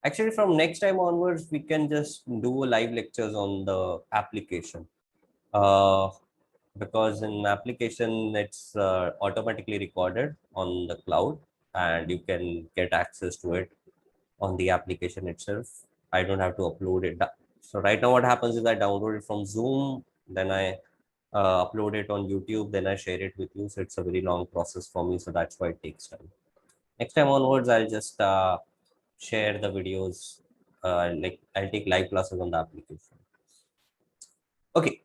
Actually, from next time onwards, we can just do live lectures on the application. Uh, because in application, it's automatically recorded on the cloud and you can get access to it on the application itself. I don't have to upload it. So right now what happens is I download it from Zoom, then I upload it on YouTube, then I share it with you. So it's a very long process for me. So that's why it takes time. Next time onwards, I'll just share the videos. Like I'll take live classes on the application. Okay.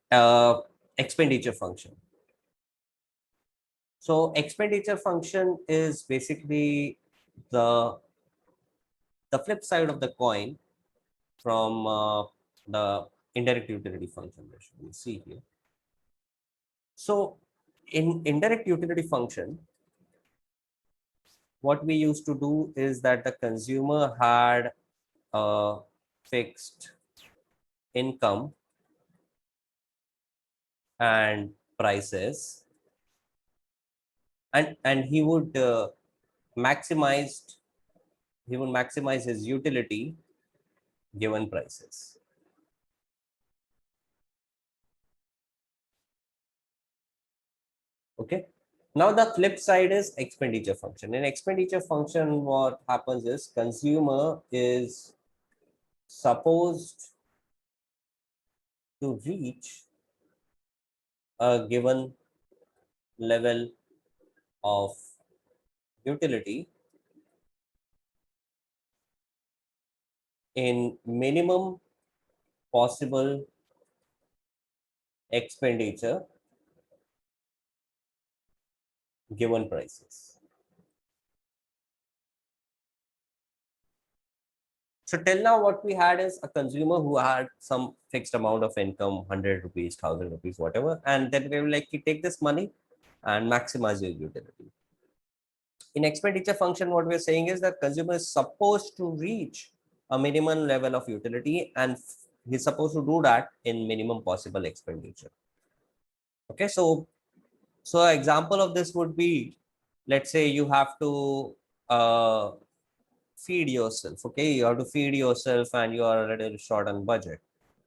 Expenditure function. So expenditure function is basically the the flip side of the coin from the indirect utility function. We see here. So in indirect utility function, what we used to do is that the consumer had a fixed income and prices, and maximize he would maximize his utility given prices. Okay. Now the flip side is expenditure function. In expenditure function, what happens is consumer is supposed to reach a given level of utility in minimum possible expenditure given prices. So till now, what we had is a consumer who had some fixed amount of income, 100 rupees, 1000 rupees, whatever, and then they will like you take this money and maximize your utility. In expenditure function, what we're saying is that consumer is supposed to reach a minimum level of utility and he's supposed to do that in minimum possible expenditure. Okay, so an example of this would be, let's say you have to feed yourself. Okay, you have to feed yourself and you are a little short on budget.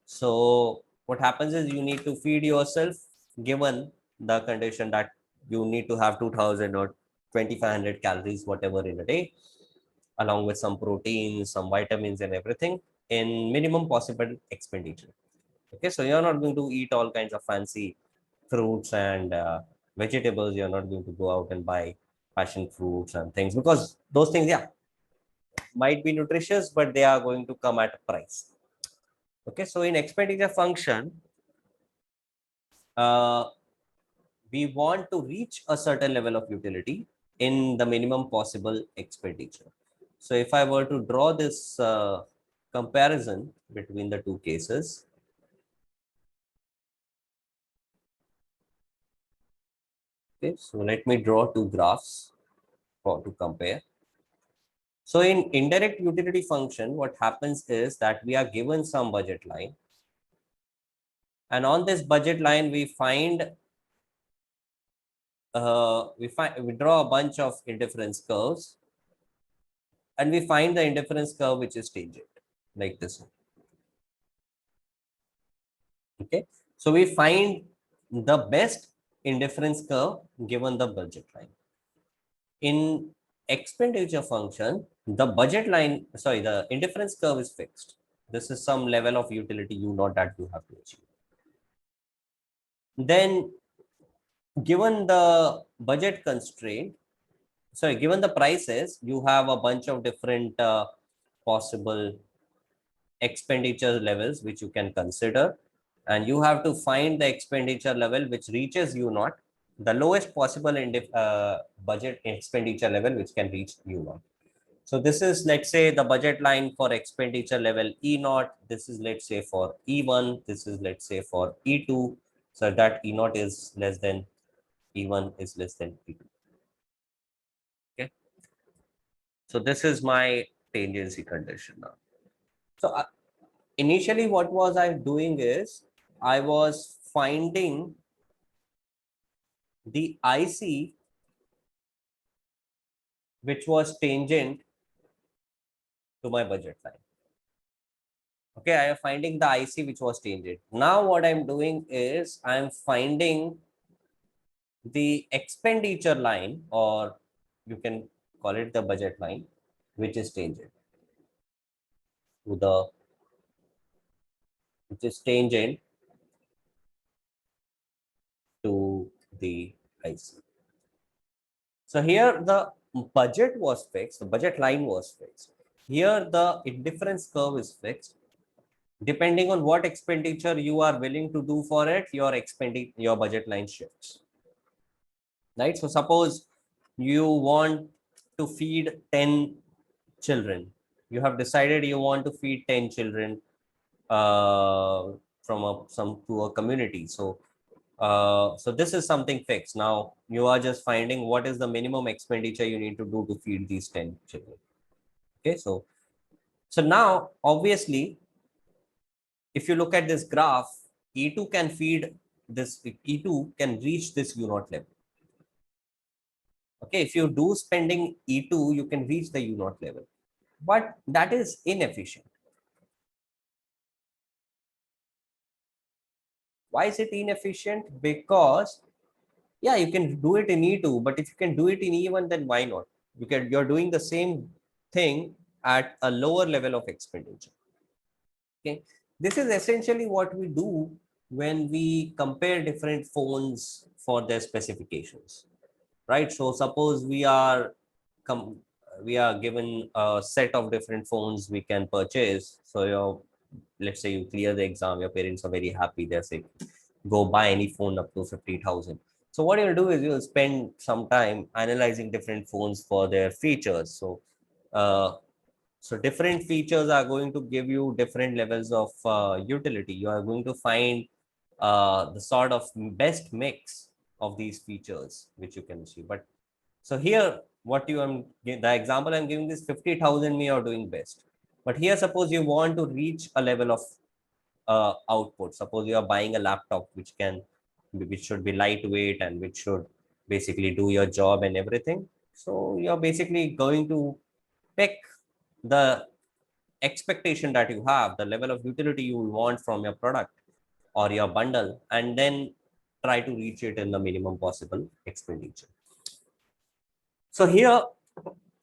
So what happens is you need to feed yourself given the condition that you need to have 2000 or 2500 calories, whatever, in a day, along with some proteins, some vitamins, and everything in minimum possible expenditure. Okay, so you're not going to eat all kinds of fancy fruits and vegetables. You're not going to go out and buy passion fruits and things because those things, yeah, might be nutritious, but they are going to come at a price. Okay, so in expenditure function, uh, we want to reach a certain level of utility in the minimum possible expenditure. So if I were to draw this comparison between the two cases, okay, so let me draw two graphs for to compare. So in indirect utility function, what happens is that we are given some budget line, and on this budget line we draw a bunch of indifference curves, and we find the indifference curve which is tangent, like this one. Okay, so we find the best indifference curve given the budget line. In expenditure function, the budget line, sorry, the indifference curve is fixed. This is some level of utility you know that you have to achieve. Then given the budget constraint, sorry, given the prices, you have a bunch of different possible expenditure levels which you can consider, and you have to find the expenditure level which reaches you not the lowest possible budget expenditure level which can reach you not. So this is, let's say, the budget line for expenditure level E naught. This is, let's say, for E1. This is, let's say, for E2. So that E naught is less than E1 is less than E2. Okay. So this is my tangency condition now. So initially what was I doing is I was finding the IC which was tangent to my budget line. Okay, I am finding the IC which was changed. Now what I'm doing is I'm finding the expenditure line, or you can call it the budget line, which is changed to the which is changed to the IC. So here the budget was fixed, the budget line was fixed. Here the indifference curve is fixed. Depending on what expenditure you are willing to do for it, your budget line shifts. Right? So suppose you want to feed 10 children. You have decided you want to feed 10 children from a community. So this is something fixed. Now you are just finding what is the minimum expenditure you need to do to feed these 10 children. Okay, so now obviously, if you look at this graph, E2 can feed this, E2 can reach this U0 level. Okay, if you do spending E2, you can reach the U0 level, but that is inefficient. Why is it inefficient? Because yeah, you can do it in E2, but if you can do it in E1, then why not? You're doing the same thing at a lower level of expenditure. Okay, this is essentially what we do when we compare different phones for their specifications, right? So suppose we are given a set of different phones we can purchase. So let's say you clear the exam, your parents are very happy. They're saying, go buy any phone up to 50,000. So what you'll do is you'll spend some time analyzing different phones for their features. Uh, so different features are going to give you different levels of utility. You are going to find the sort of best mix of these features which you can see. But so here, what you am the example I'm giving is 50,000 me are doing best. But here, suppose you want to reach a level of output. Suppose you are buying a laptop which should be lightweight and which should basically do your job and everything. So you're basically going to pick the expectation that you have, the level of utility you want from your product or your bundle, and then try to reach it in the minimum possible expenditure. So here,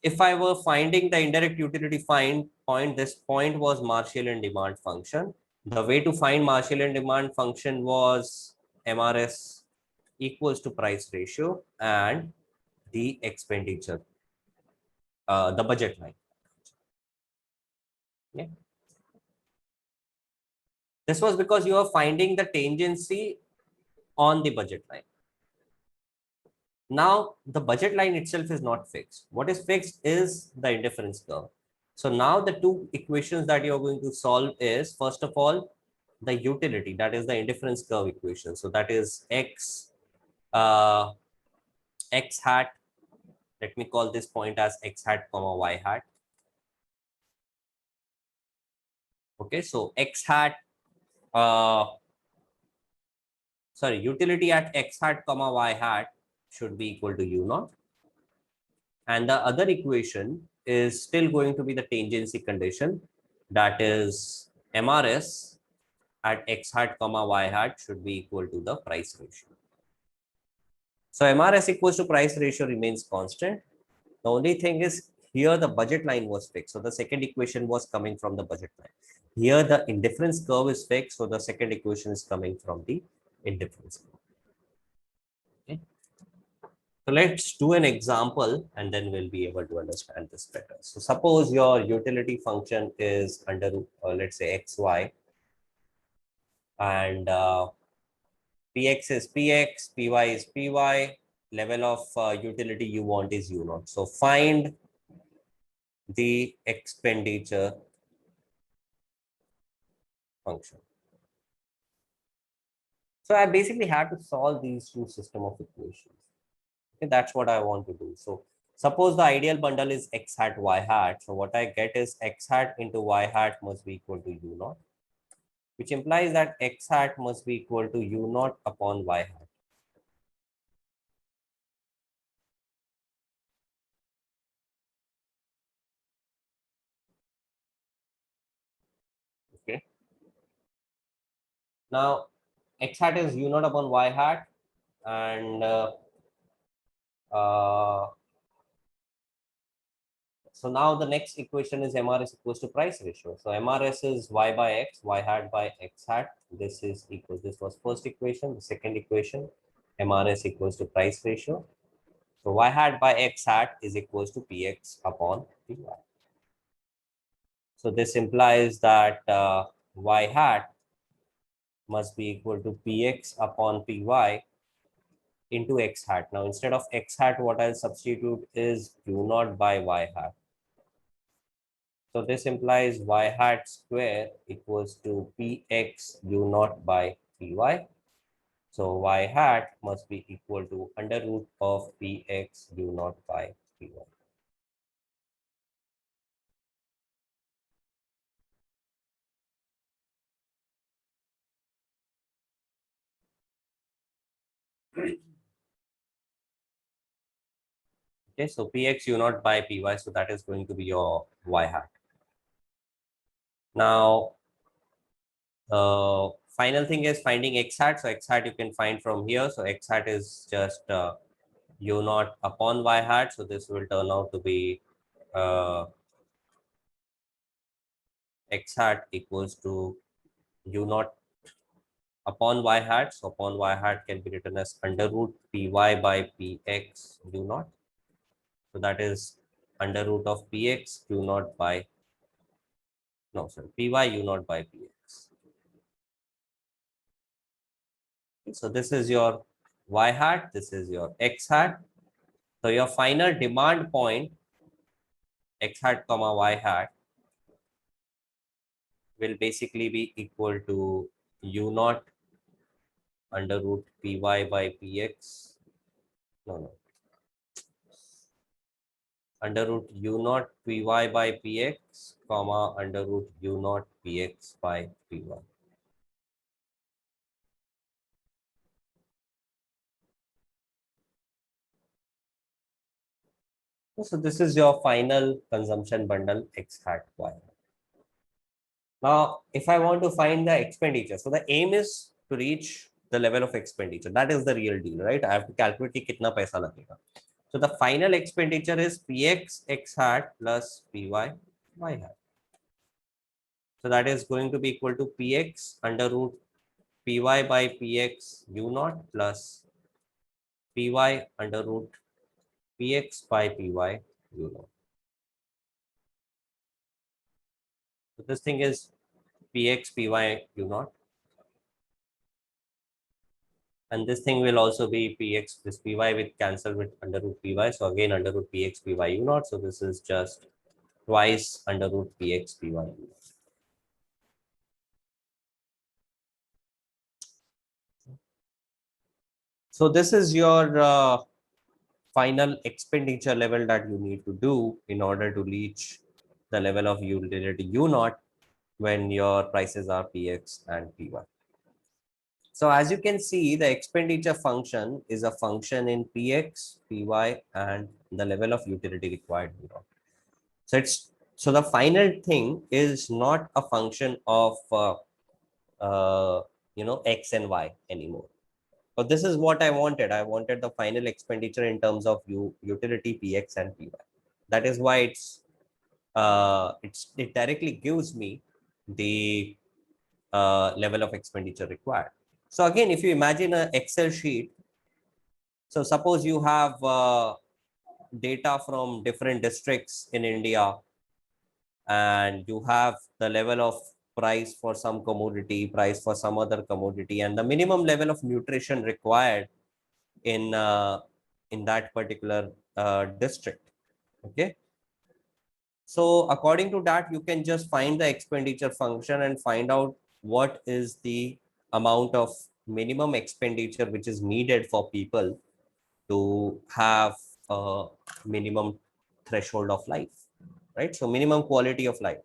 if I were finding the indirect utility point, this point was Marshallian demand function. The way to find Marshallian demand function was MRS equals to price ratio and the expenditure, the budget line. Yeah. This was because you are finding the tangency on the budget line. Now, the budget line itself is not fixed. What is fixed is the indifference curve. So now the two equations that you're going to solve is, first of all, the utility, that is the indifference curve equation. So that is x hat, let me call this point as x hat comma y hat. Okay, so x hat, utility at x hat comma y hat should be equal to u0. And the other equation is still going to be the tangency condition, that is MRS at x hat comma y hat should be equal to the price ratio. So MRS equals to price ratio remains constant. The only thing is here the budget line was fixed. So the second equation was coming from the budget line. Here the indifference curve is fixed. So the second equation is coming from the indifference curve. Okay. So let's do an example and then we'll be able to understand this better. So suppose your utility function is under, let's say xy, and px is px, py is py, level of utility you want is u0. So find the expenditure function. So I basically have to solve these two system of equations. Okay, that's what I want to do. So suppose the ideal bundle is x hat y hat. So what I get is x hat into y hat must be equal to u0, which implies that x hat must be equal to u0 upon y hat. Now, x hat is u naught upon y hat, and uh, so now the next equation is MRS equals to price ratio. So MRS is y by x, y hat by x hat. This is equal. This was first equation. The second equation, MRS equals to price ratio. So y hat by x hat is equals to px upon py. So this implies that y hat must be equal to px upon py into x hat. Now instead of x hat, what I'll substitute is u naught by y hat. So this implies y hat square equals to px u naught by py. So y hat must be equal to under root of px u naught by py. Okay, so px u naught by py, so that is going to be your y hat. Now, final thing is finding x hat. So x hat you can find from here. So x hat is just u naught upon y hat. So this will turn out to be x hat equals to u naught upon y hat. So upon y hat can be written as under root py by px u naught. So that is under root of px u naught by, no, sorry, py u naught by px. So this is your y hat, this is your x hat. So your final demand point, x hat comma y hat, will basically be equal to u naught under root py by px. No, under root u naught py by px, comma under root u naught px by py. So this is your final consumption bundle x hat y. Now, if I want to find the expenditure, so the aim is to reach the level of expenditure. That is the real deal, right? I have to calculate कि कितना पैसा लगेगा. So the final expenditure is px x hat plus py y hat. So that is going to be equal to px under root py by px u naught plus py under root px by py u naught. So this thing is px py u naught. And this thing will also be px, this py will cancel with under root py. So again, under root px py u naught. So this is just twice under root px py u naught. So this is your final expenditure level that you need to do in order to reach the level of utility u naught when your prices are px and py. So as you can see, the expenditure function is a function in px, py, and the level of utility required u naught. So the final thing is not a function of x and y anymore. But this is what I wanted. I wanted the final expenditure in terms of utility px and py. That is why it directly gives me the level of expenditure required. So again, if you imagine an Excel sheet, so suppose you have data from different districts in India, and you have the level of price for some commodity, price for some other commodity, and the minimum level of nutrition required in that particular district. Okay. So according to that, you can just find the expenditure function and find out what is the amount of minimum expenditure which is needed for people to have a minimum threshold of life, right? So minimum quality of life.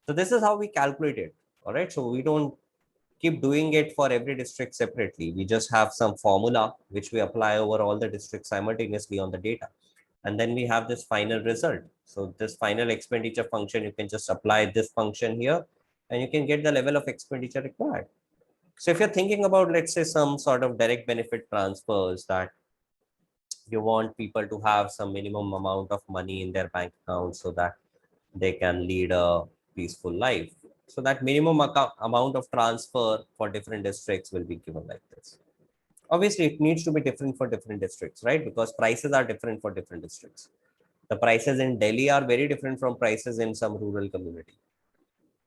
So this is how we calculate it. All right. So we don't keep doing it for every district separately. We just have some formula which we apply over all the districts simultaneously on the data. And then we have this final result. So this final expenditure function, you can just apply this function here and you can get the level of expenditure required. So if you're thinking about, let's say, some sort of direct benefit transfers, that you want people to have some minimum amount of money in their bank account so that they can lead a peaceful life. So that minimum amount of transfer for different districts will be given like this. Obviously, it needs to be different for different districts, right? Because prices are different for different districts. The prices in Delhi are very different from prices in some rural community.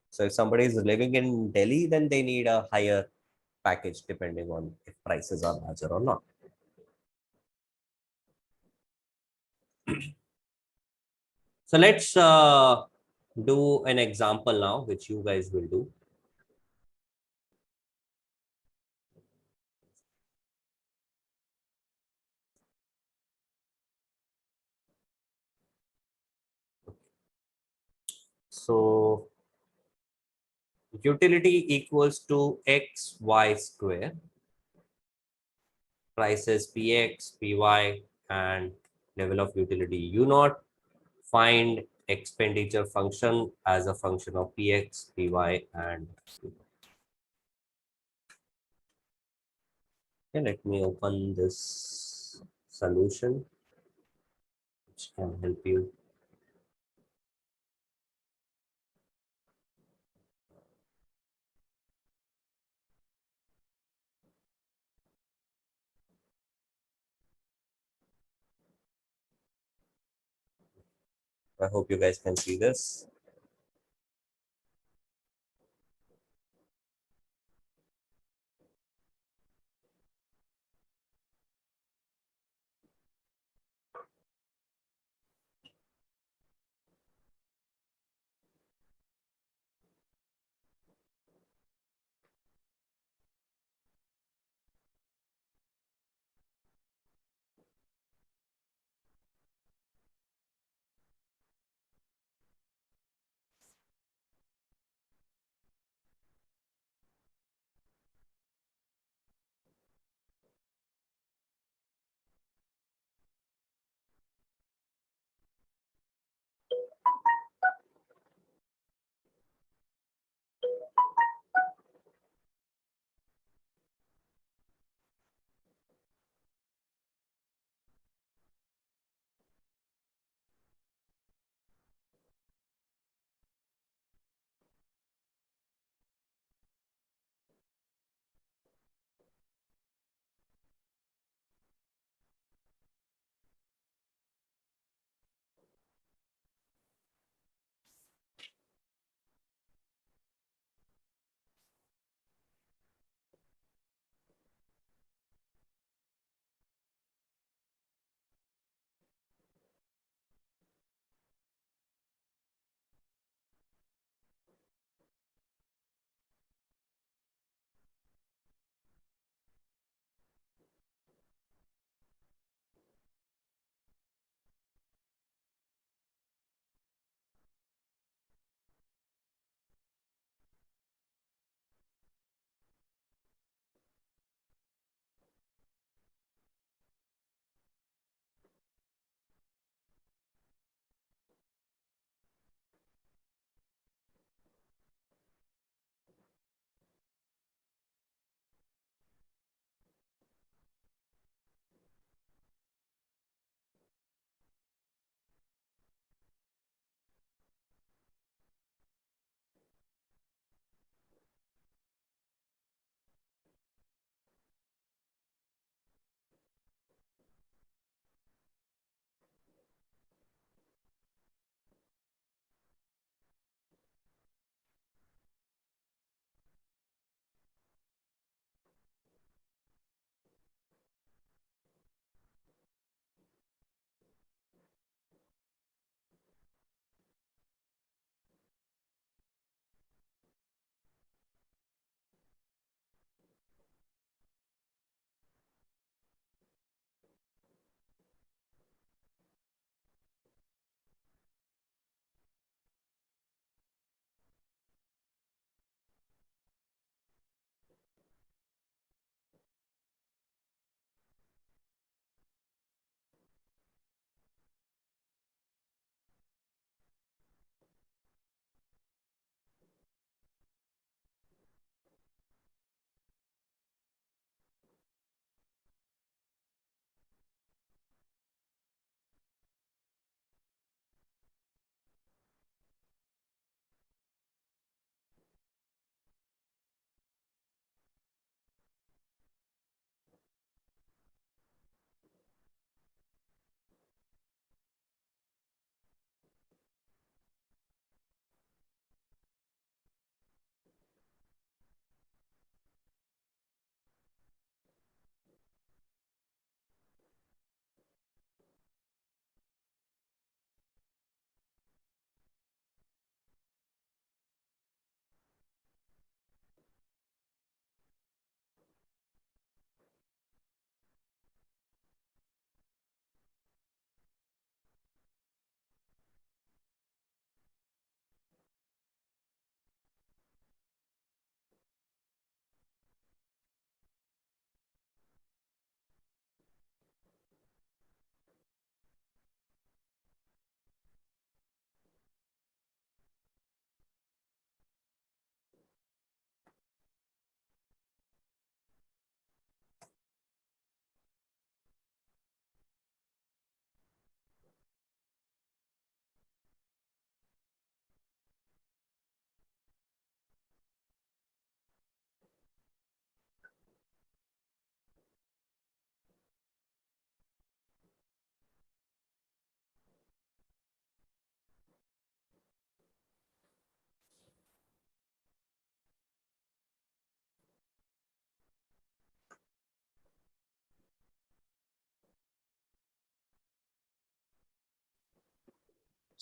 So if somebody is living in Delhi, then they need a higher package depending on if prices are larger or not. So let's do an example now, which you guys will do. So utility equals to xy square, prices px, py, and level of utility u naught. Find expenditure function as a function of px, py, and q. Okay, let me open this solution, which can help you. I hope you guys can see this.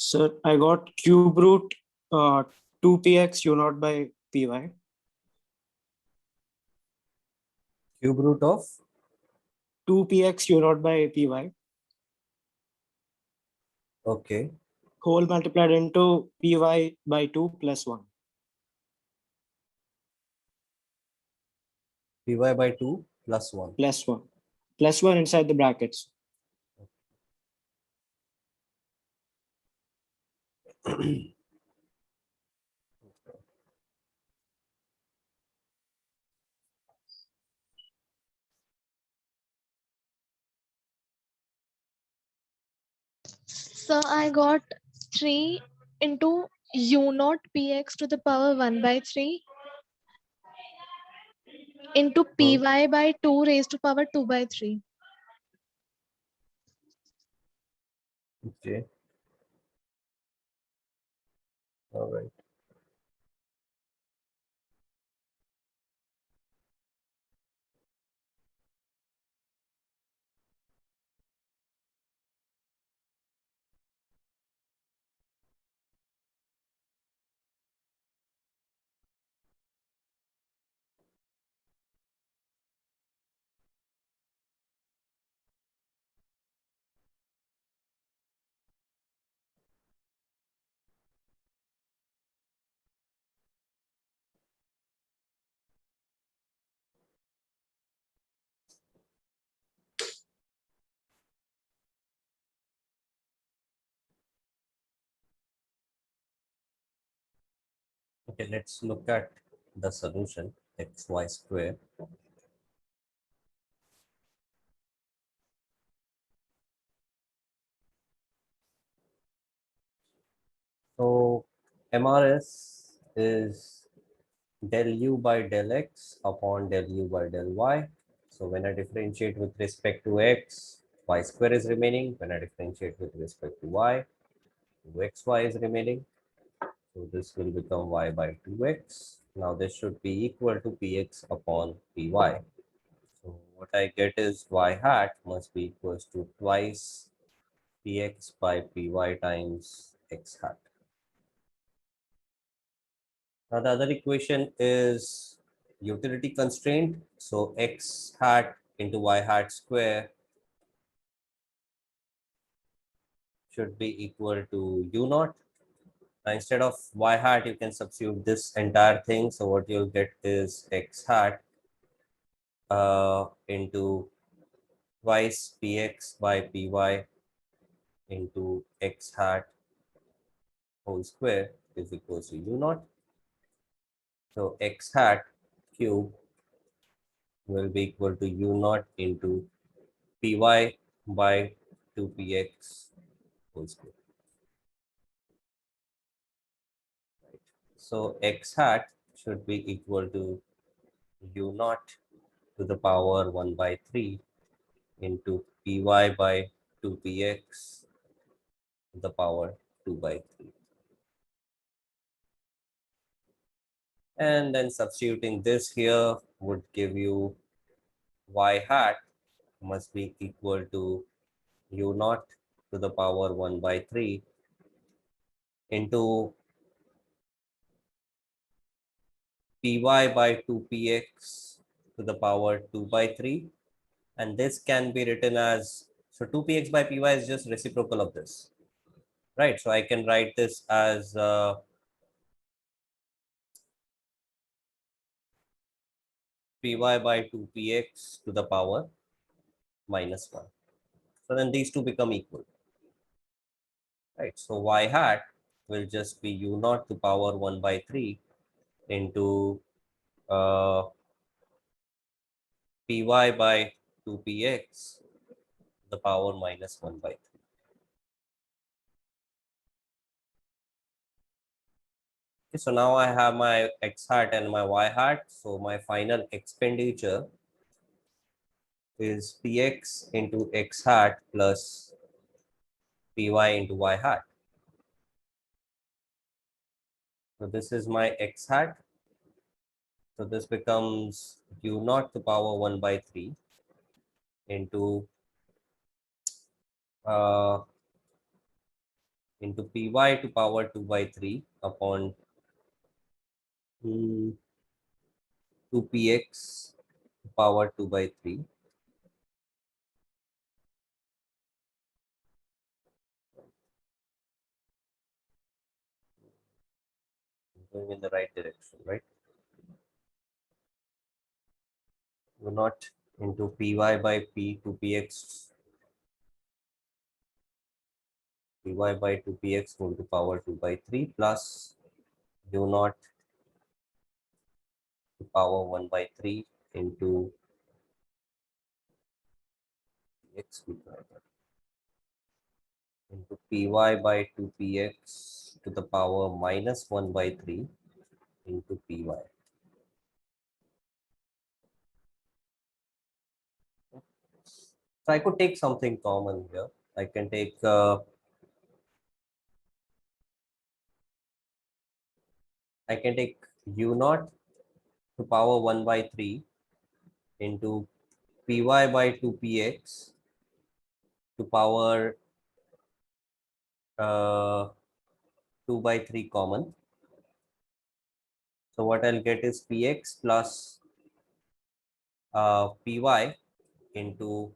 Sir, I got cube root 2px u naught by py. Cube root of 2px u naught by py okay. whole multiplied into py by 2 plus 1. Py by 2 plus 1. Plus 1. Plus 1 inside the brackets. So I got 3 into u naught px to the power 1 by 3 into py by 2 raised to power 2 by 3. Okay. All right. Okay, let's look at the solution xy square. So MRS is del u by del x upon del u by del y. So when I differentiate with respect to x, y square is remaining. When I differentiate with respect to y, 2xy is remaining. So this will become y by 2x. Now this should be equal to px upon py. So what I get is y hat must be equals to twice px by py times x hat. Now the other equation is utility constraint. So x hat into y hat square should be equal to u naught. Now instead of y hat, you can substitute this entire thing. So what you'll get is x hat into twice px by py into x hat whole square is equals to u naught. So x hat cube will be equal to u naught into py by 2px whole square. Right. So x hat should be equal to u naught to the power 1 by 3 into py by 2px to the power 2 by 3. And then substituting this here would give you y hat must be equal to u naught to the power 1 by 3 into py by 2px to the power 2 by 3. And this can be written as, so 2px by py is just reciprocal of this, right? So I can write this as py by 2px to the power minus 1. So then these two become equal, right? So y hat will just be u naught to power 1 by 3 into py by 2px to the power minus 1 by 3. Okay, so now I have my x hat and my y hat. So my final expenditure is px into x hat plus py into y hat. So this is my x hat. So this becomes u naught to power 1 by 3 into into py to power 2 by 3 upon 2px to power 2 by 3. Going in the right direction, right? U naught into py by p 2px py by 2px whole to power 2 by 3 plus u naught to power 1 by 3 into x into py by 2px to the power minus 1 by 3 into py. So I could take something common here. I can take u naught to power 1 by 3 into py by 2px to power 2 by 3 common. So what I'll get is px plus py into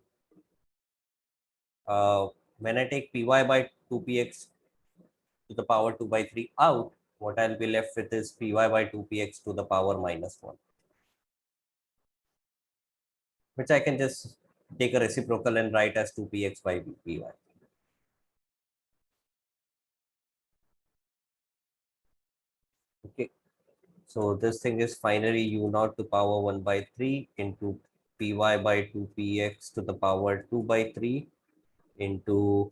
when I take py by 2px to the power 2 by 3 out, what I'll be left with is py by 2px to the power minus 1, which I can just take a reciprocal and write as 2px by py. Okay, so this thing is finally u naught to power 1 by 3 into py by 2px to the power 2 by 3 into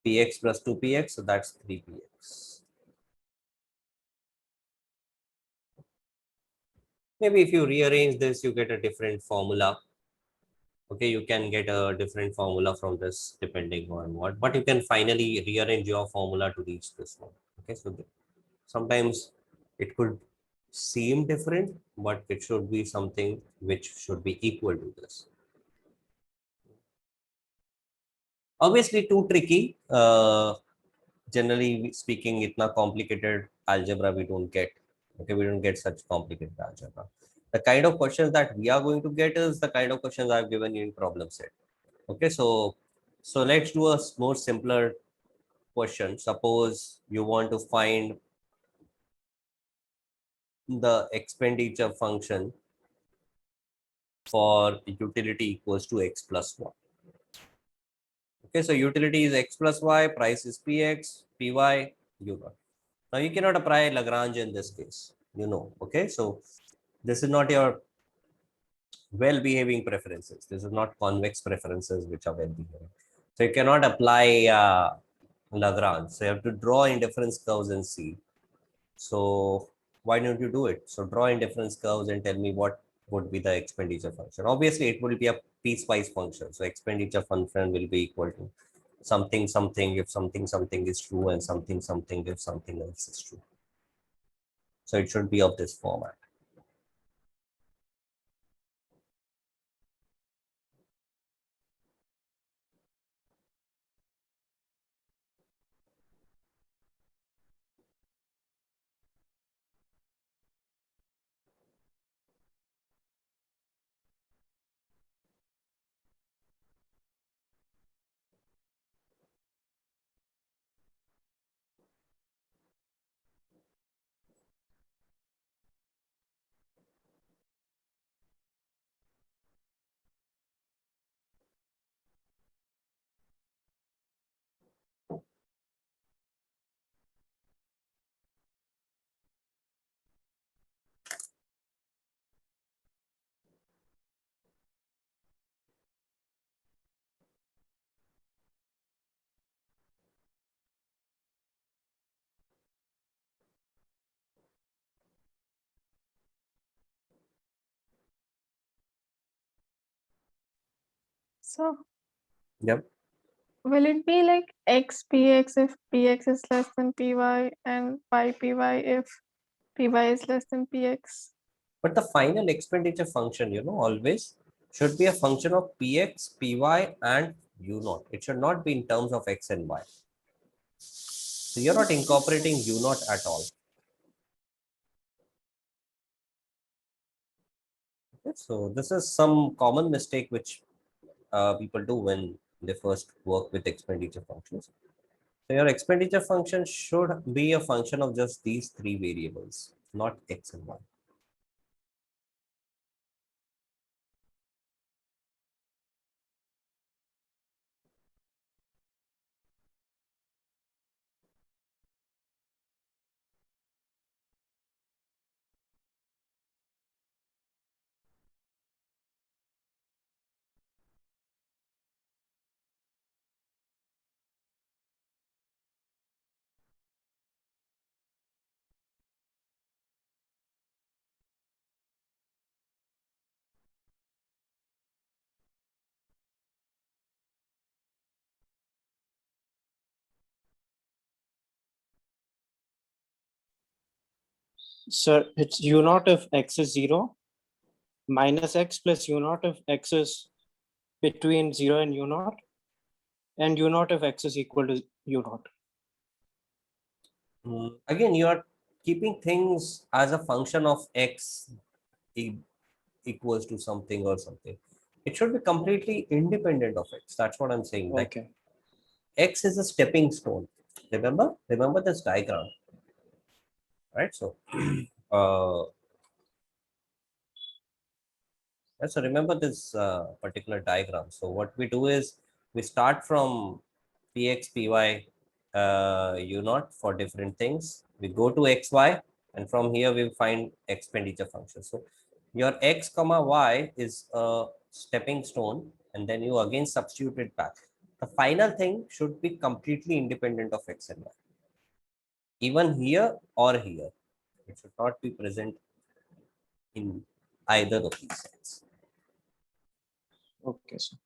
px plus 2px, so that's 3px. Maybe if you rearrange this, you get a different formula. Okay, you can get a different formula from this depending on what, but you can finally rearrange your formula to reach this one. Okay, so sometimes it could seem different, but it should be something which should be equal to this. Obviously, too tricky. Generally speaking, itna complicated algebra we don't get. Okay, we don't get such complicated algebra. The kind of questions that we are going to get is the kind of questions I've given you in problem set. Okay, so let's do a more simpler question. Suppose you want to find the expenditure function for utility equals to x plus 1. Okay, so utility is x plus y, price is px, py, u naught. Now you cannot apply Lagrange in this case, okay? So this is not your well-behaving preferences. This is not convex preferences which are well-behaving. So you cannot apply Lagrange. So you have to draw indifference curves and see. So why don't you do it? So draw indifference curves and tell me what would be the expenditure function. Obviously, it will be a piecewise function. So expenditure function will be equal to something something if something something is true and something something if something else is true. So it should be of this format. So Yep. will it be like xpx if px is less than py and ypy if py is less than px? But the final expenditure function, always should be a function of px, py, and u naught. It should not be in terms of x and y. So you're not incorporating u naught at all. Okay, so this is some common mistake which people do when they first work with expenditure functions. So your expenditure function should be a function of just these three variables, not x and y. Sir, it's u naught if x is 0 minus x plus u naught if x is between 0 and u naught, and u naught if x is equal to u naught. Again, you are keeping things as a function of x e- equals to something or something. It should be completely independent of x. That's what I'm saying. Like Okay. x is a stepping stone. Remember this diagram, right? So, uh, so remember this particular diagram. So what we do is we start from px, py, u naught for different things. We go to xy, and from here we find expenditure function. So your x comma y is a stepping stone, and then you again substitute it back. The final thing should be completely independent of x and y, even here or here. It should not be present in either of these sides. Okay, sir.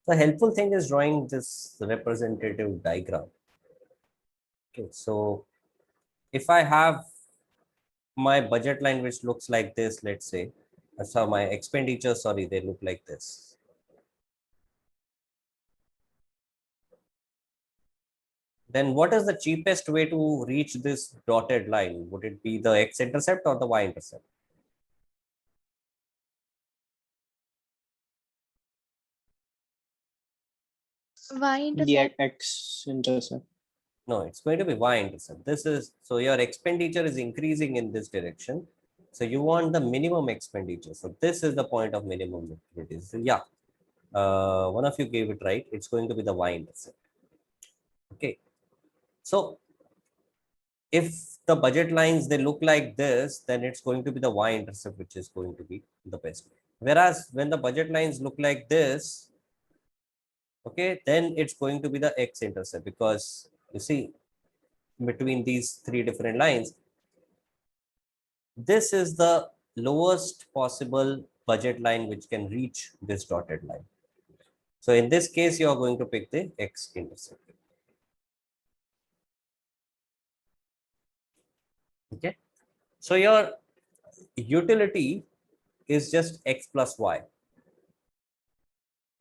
The helpful thing is drawing this representative diagram. Okay, so if I have my budget line which looks like this, let's say, so my expenditure, sorry, they look like this. Then what is the cheapest way to reach this dotted line? Would it be the x-intercept or the y-intercept? Y The intercept. x-intercept. No, it's going to be y-intercept. This is, so your expenditure is increasing in this direction. So you want the minimum expenditure. So this is the point of minimum liquidity. So yeah, one of you gave it right. It's going to be the y-intercept. Okay. So if the budget lines, they look like this, then it's going to be the y-intercept, which is going to be the best. Whereas when the budget lines look like this, okay, then it's going to be the x-intercept, because you see, between these three different lines, this is the lowest possible budget line which can reach this dotted line. So in this case, you are going to pick the x-intercept. Okay, so your utility is just x plus y.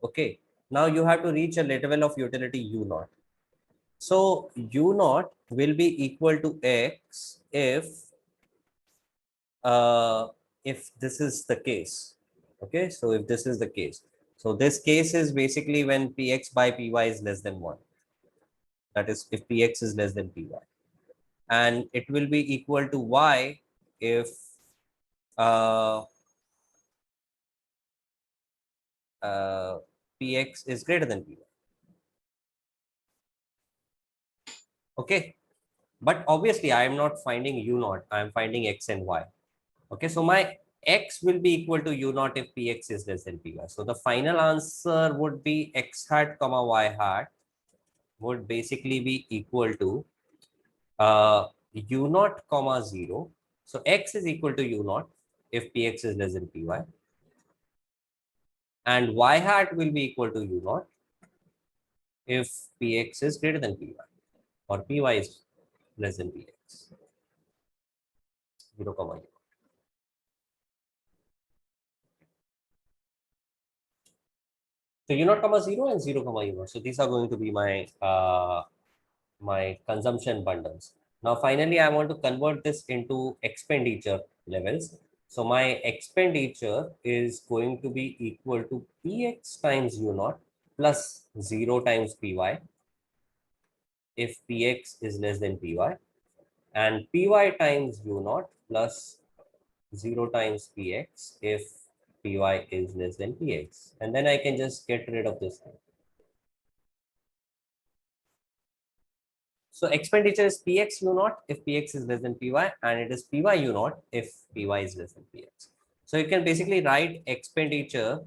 Okay, now you have to reach a level of utility u naught. So u naught will be equal to x if this is the case. Okay, so if this is the case, so this case is basically when px by py is less than 1. That is if px is less than py, and it will be equal to y if px is greater than py. Okay, but obviously I am not finding u naught, I am finding x and y. Okay, so my x will be equal to u naught if px is less than py. So the final answer would be x hat comma y hat would basically be equal to u naught comma 0. So x is equal to u naught if px is less than py, and y hat will be equal to u naught if px is greater than py or py is less than px. 0 comma u. So u naught comma 0 and 0 comma u naught. So these are going to be my consumption bundles. Now finally I want to convert this into expenditure levels. So my expenditure is going to be equal to px times u naught plus 0 times py if px is less than py, and py times u naught plus 0 times px if py is less than px, and then I can just get rid of this thing. So expenditure is px u naught if px is less than py, and it is py u naught if py is less than px. So you can basically write expenditure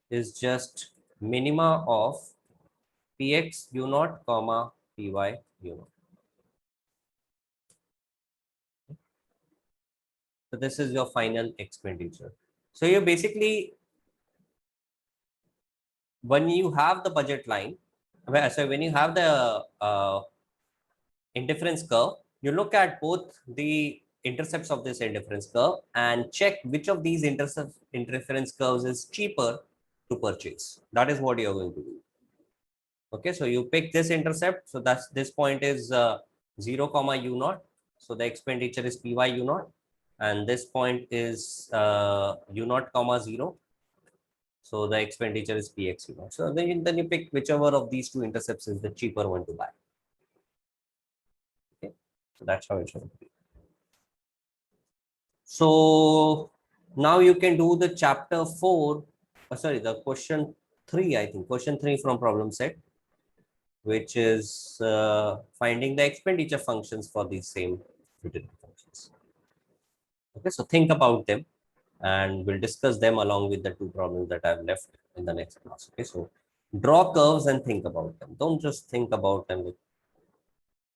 is just minima of px u naught comma py u naught. So this is your final expenditure. So you basically, when you have the budget line, so when you have the indifference curve, you look at both the intercepts of this indifference curve and check which of these interference curves is cheaper to purchase. That is what you're going to do. Okay, so you pick this intercept. So that's this point is 0 comma u naught. So the expenditure is py u naught, and this point is u naught comma 0. So the expenditure is px u naught. So then you pick whichever of these two intercepts is the cheaper one to buy. Okay, so that's how it should be. So now you can do the chapter 4, sorry, the question 3, I think, question 3 from problem set, which is finding the expenditure functions for these same utility functions. Okay, so think about them and we'll discuss them along with the two problems that I've left in the next class. Okay, so draw curves and think about them. Don't just think about them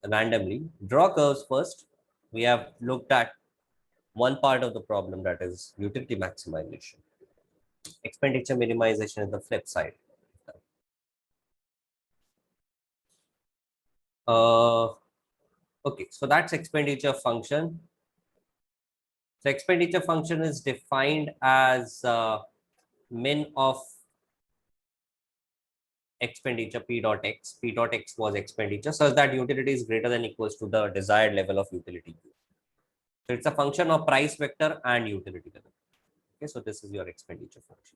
randomly. Draw curves first. We have looked at one part of the problem, that is utility maximization. Expenditure minimization is the flip side. Okay, so that's expenditure function. So expenditure function is defined as min of expenditure p dot x. P dot x was expenditure such that utility is greater than equals to the desired level of utility. So it's a function of price vector and utility level. Okay, so this is your expenditure function.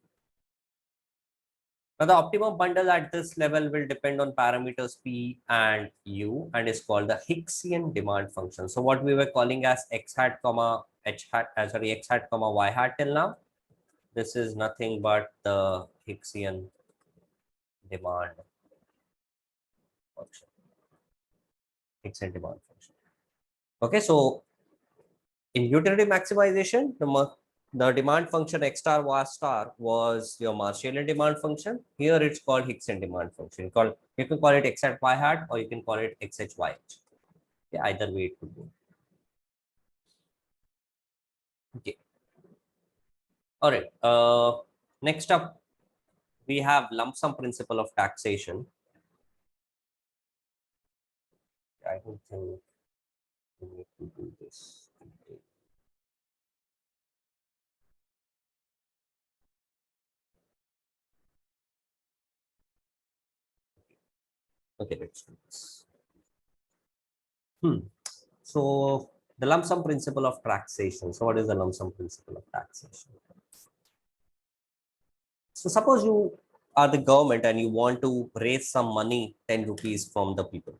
Now the optimum bundle at this level will depend on parameters p and u and is called the Hicksian demand function. So what we were calling as x hat comma h hat, x hat comma y hat till now, this is nothing but the Hicksian demand function. Hicksian demand function. Okay, so in utility maximization, the demand function x star y star was your Marshallian demand function. Here it's called Hicksian demand function. You can call it x hat y hat or you can call it x h y h. Okay, either way it could go. Okay. All right. Next up, we have lump sum principle of taxation. I don't think we need to do this. Okay, let's do this. So the lump sum principle of taxation. So what is the lump sum principle of taxation? So suppose you are the government and you want to raise some money, 10 rupees from the people.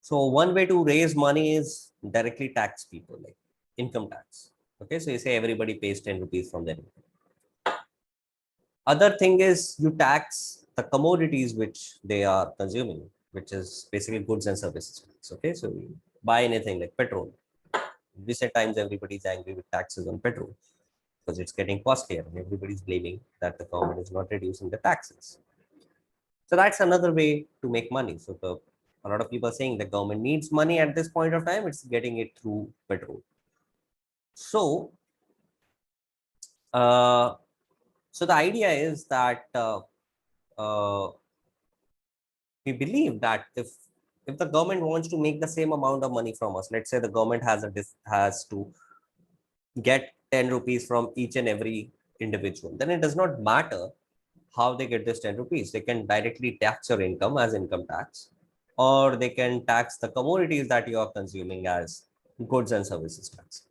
So one way to raise money is directly tax people, like income tax. Okay, so you say everybody pays 10 rupees from their income. Other thing is you tax the commodities which they are consuming, which is basically goods and services tax. Okay, so you buy anything like petrol. Recent times everybody is angry with taxes on petrol because it's getting costlier and everybody's blaming that the government is not reducing the taxes. So that's another way to make money. So a lot of people are saying the government needs money at this point of time, it's getting it through petrol. So, so the idea is that we believe that if the government wants to make the same amount of money from us, let's say the government has to get 10 rupees from each and every individual, then it does not matter how they get this 10 rupees. They can directly tax your income as income tax, or they can tax the commodities that you are consuming as goods and services tax.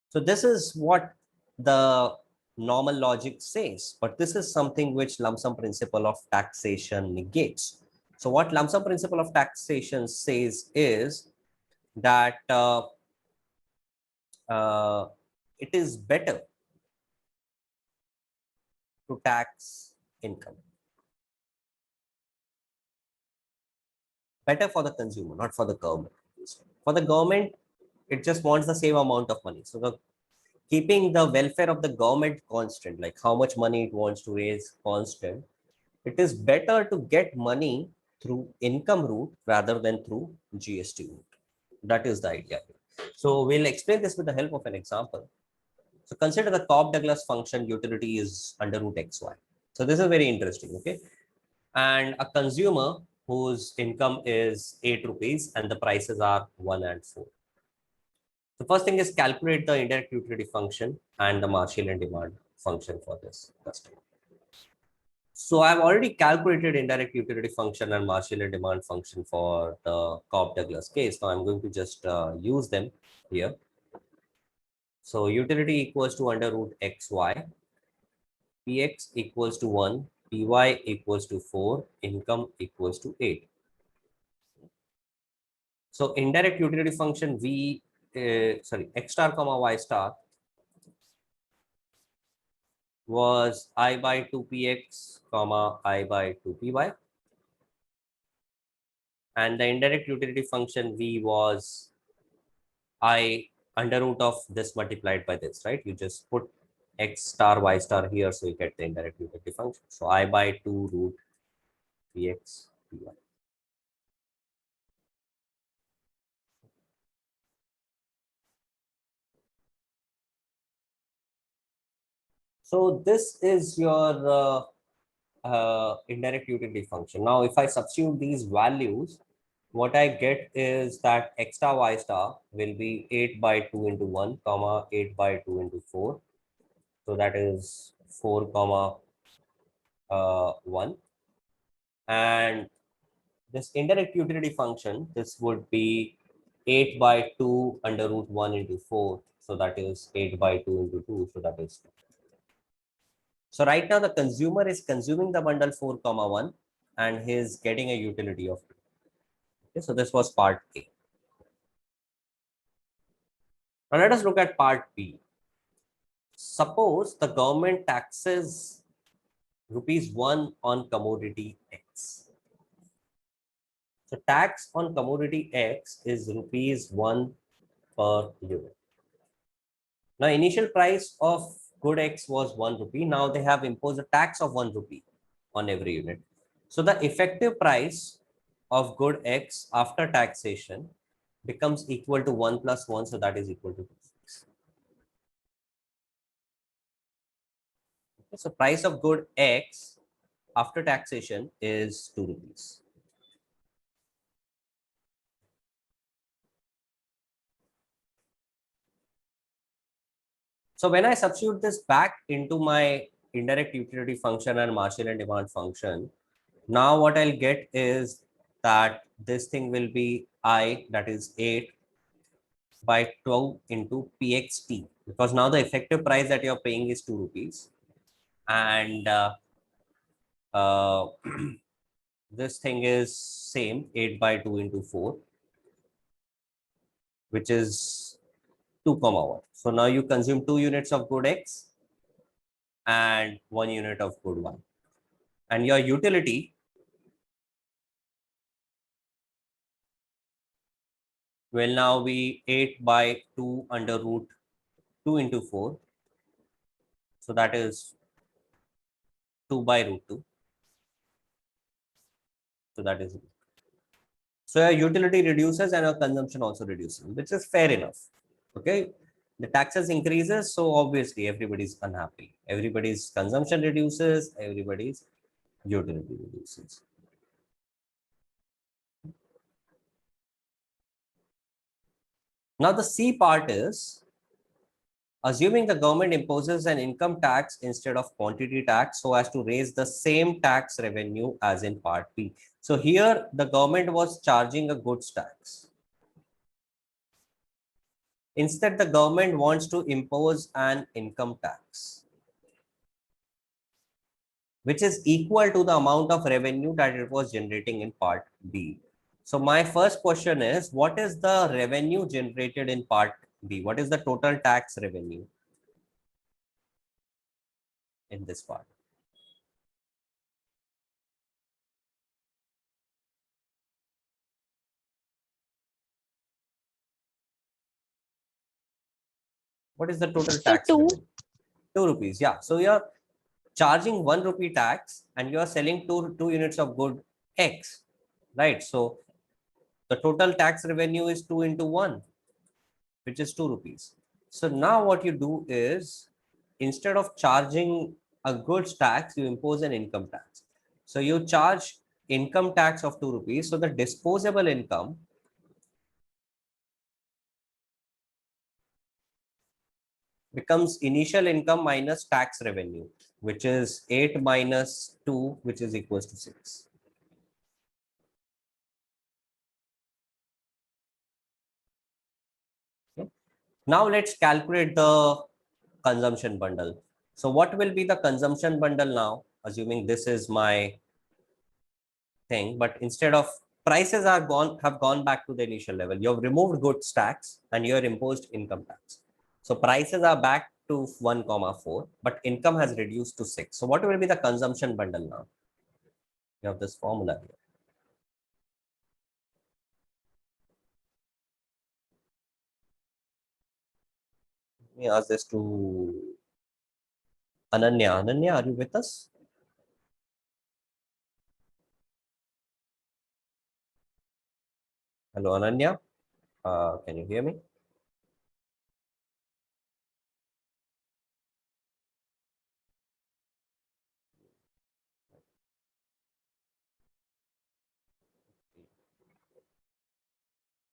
So this is what the normal logic says, but this is something which lump sum principle of taxation negates. So what lump sum principle of taxation says is that it is better to tax income. Better for the consumer, not for the government. For the government, it just wants the same amount of money. So the keeping the welfare of the government constant, like how much money it wants to raise constant, it is better to get money through income route rather than through GST route. That is the idea. So we'll explain this with the help of an example. So consider the Cobb-Douglas function utility is under root xy. So this is very interesting, okay? And a consumer whose income is 8 rupees and the prices are 1 and 4. The first thing is calculate the indirect utility function and the Marshall and demand function for this customer. So I've already calculated indirect utility function and Marshall and demand function for the Cobb-Douglas case. Now I'm going to just use them here. So utility equals to under root xy, px equals to 1, py equals to 4, income equals to 8. So indirect utility function x star comma y star was I by 2 px comma I by 2 py, and the indirect utility function v was I under root of this multiplied by this, right? You just put x star y star here, so you get the indirect utility function. So I by 2 root px py. So this is your indirect utility function. Now, if I substitute these values, what I get is that x star y star will be 8 by 2 into 1, comma 8 by 2 into 4. So that is 4, comma 1. And this indirect utility function, this would be 8 by 2 under root 1 into 4. So that is 8 by 2 into 2. So that is 2. So right now the consumer is consuming the bundle 4, comma 1 and he is getting a utility of 2. Okay, so this was part A. Now let us look at part B. Suppose the government taxes ₹1 on commodity X. So tax on commodity X is ₹1 per unit. Now initial price of good X was 1 rupee. Now they have imposed a tax of 1 rupee on every unit. So the effective price of good X after taxation becomes equal to 1 plus 1. So that is equal to 2. So price of good X after taxation is 2 rupees. So when I substitute this back into my indirect utility function and Marshall and demand function, now what I'll get is that this thing will be I, that is 8 by 12 into PXT, because now the effective price that you're paying is 2 rupees. And this thing is same 8 by 2 into 4, which is 2 comma 1. So now you consume 2 units of good X and 1 unit of good Y. And your utility will now be 8 by 2 under root 2 into 4. So that is 2 by root 2. So that is it. So your utility reduces and your consumption also reduces, which is fair enough. Okay. The taxes increases, so obviously everybody's unhappy. Everybody's consumption reduces, everybody's utility reduces. Now the C part is, assuming the government imposes an income tax instead of quantity tax so as to raise the same tax revenue as in part B. So here the government was charging a goods tax. Instead, the government wants to impose an income tax, which is equal to the amount of revenue that it was generating in part B. So my first question is, what is the revenue generated in part B? What is the total tax revenue in this part? What is the total So tax 2. revenue? 2 rupees. Yeah. So you're charging 1 rupee tax and you are selling two units of good X, right? So the total tax revenue is 2 into 1, which is 2 rupees. So now what you do is, instead of charging a goods tax, you impose an income tax. So you charge income tax of 2 rupees. So the disposable income becomes initial income minus tax revenue, which is 8 minus 2, which is equals to 6. Okay. Now let's calculate the consumption bundle. So what will be the consumption bundle now, assuming this is my thing, but instead of prices have gone back to the initial level. You have removed goods tax and you have imposed income tax. So prices are back to 1,4, but income has reduced to 6. So what will be the consumption bundle now? You have this formula here. Let me ask this to Ananya. Ananya, are you with us? Hello, Ananya. Can you hear me?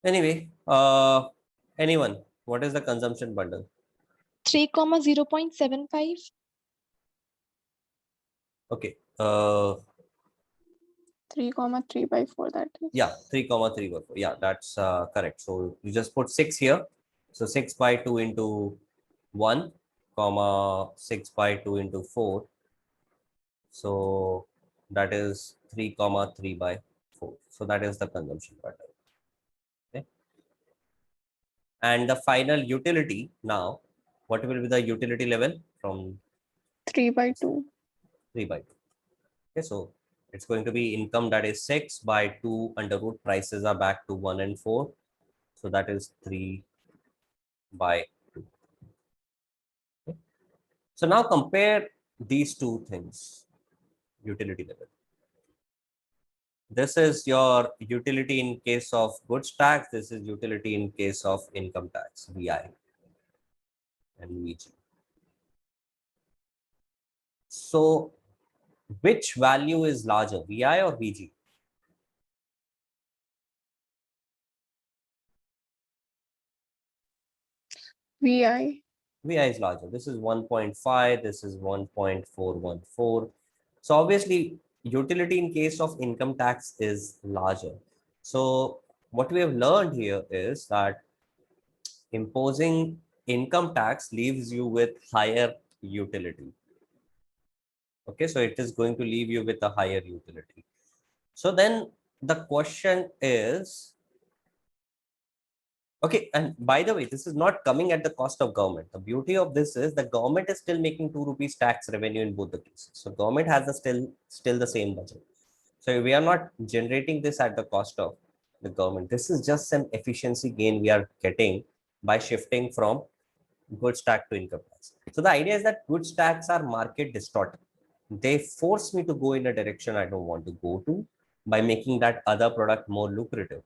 Anyway, anyone, what is the consumption bundle? 3, 0.75. Okay. 3, 3 by 4, that is. Yeah, 3, 3 by 4. Yeah, that's correct. So you just put 6 here. So 6 by 2 into 1, comma 6 by 2 into 4. So that is 3, 3 by 4. So that is the consumption bundle. Okay. And the final utility now, what will be the utility level from 3 by 2. 3 by 2? Okay, so it's going to be income, that is 6 by 2 under root, prices are back to 1 and 4. So that is 3 by 2. Okay. So now compare these two things, utility level. This is your utility in case of goods tax. This is utility in case of income tax, VI and VG. So which value is larger, VI or VG? VI. VI is larger. This is 1.5, this is 1.414. So obviously utility in case of income tax is larger. So what we have learned here is that imposing income tax leaves you with higher utility. Okay, so it is going to leave you with a higher utility. So then the question is, okay, and by the way, this is not coming at the cost of government. The beauty of this is the government is still making 2 rupees tax revenue in both the cases. So government has the still the same budget. So we are not generating this at the cost of the government. This is just an efficiency gain we are getting by shifting from goods tax to income tax. So the idea is that goods tax are market distorted. They force me to go in a direction I don't want to go to by making that other product more lucrative